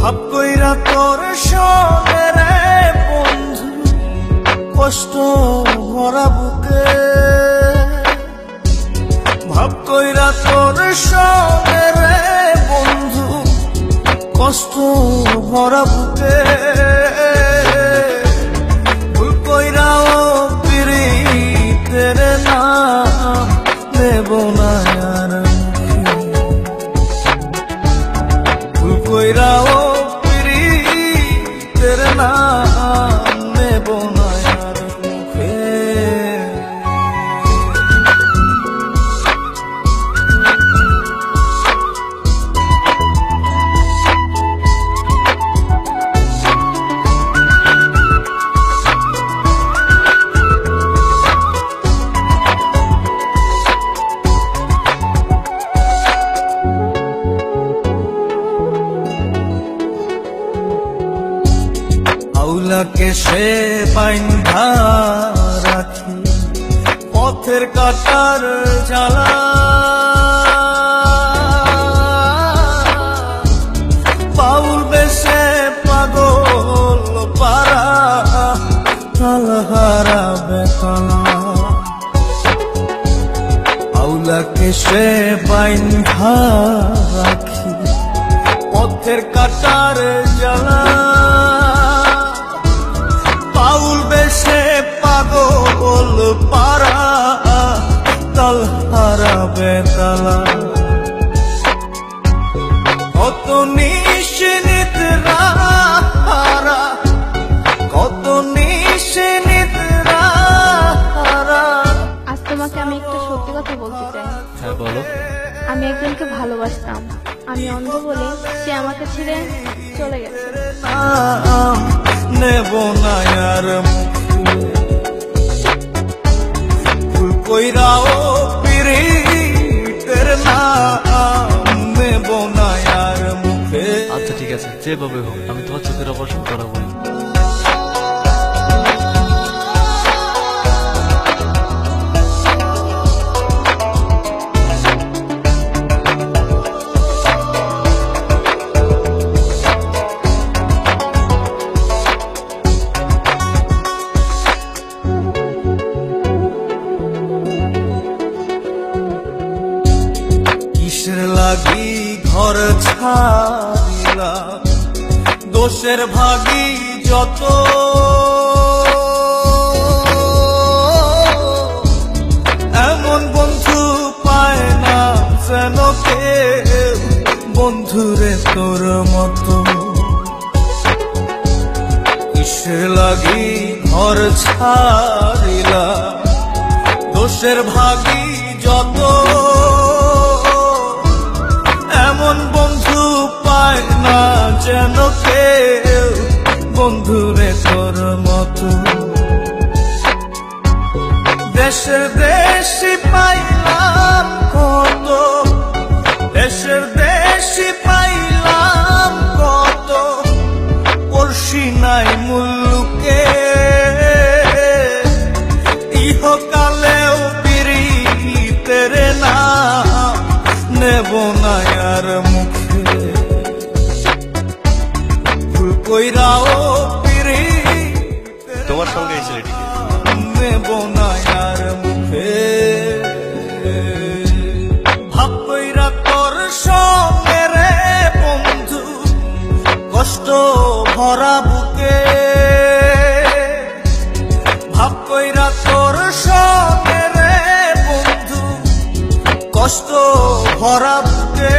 ভাব কইরা তোর সঙ্গে রে বন্ধু, কষ্ট ভরা বুকে। ভাব কইরা তোর সঙ্গে রে বন্ধু, কষ্ট ভরা বুকে। ভুল কইরাও পিরিতের নাম নেব না আর মুখে। ভুল কইরাও পিরিতের নাম নেব না আর মুখে। আউলাকে সে বাইন্ধা রাখি পথের কাটার জ্বালা। বাউল বেশে পাগল পারা তালহারা বেতলা। আউলাকে সে বাইন্ধা রাখি পথের কাটার জ্বালা। বাউল বেশে পাগল পারা তালহারা বেতালা। কত নিশিনিতরা কত নিশিনিতরা। আজ তোমাকে আমি একটা সত্যি কথা বলতে চাই। হ্যাঁ বলো। আমি একজনকে ভালোবাসতাম। আমি অন্ধ বলে সে আমাকে ছেড়ে চলে গেছে। নেব না আর মুখে। ভুল কইরাও পিরিতের নাম নেব না আর মুখে। আচ্ছা ঠিক আছে, যেভাবে হোক আমি তোমার চোখের অপারেশন করাবো। কিসের লাগি ঘর ছাড়িলা, দোষের ভাগী যত। এমন বন্ধু পায় না যেন কেউ, বন্ধুরে তোর মতো। কিসের লাগি ঘর ছাড়িলা, দোষের ভাগী যত। এমন বন্ধু পায় না যেন কেউ, বন্ধুরে তোর মতো। দেশের দেশি পাইলাম কত, দেশের দেশি পাইলাম কত। পড়শি নাই মুল্লুকে, ইহকালেও পিরিতের নাম নেব না আর মুখে। ভুল কইরাও পিরিতের তোমার সঙ্গে এই ছেলেটিকে নেব না আর মুখে। ভাব কইরা তোর সঙ্গে রে বন্ধু, কষ্ট ভরা বুকে। ভাব কইরা তোর সঙ্গে রে বন্ধু, কষ্ট ভরা বুকে।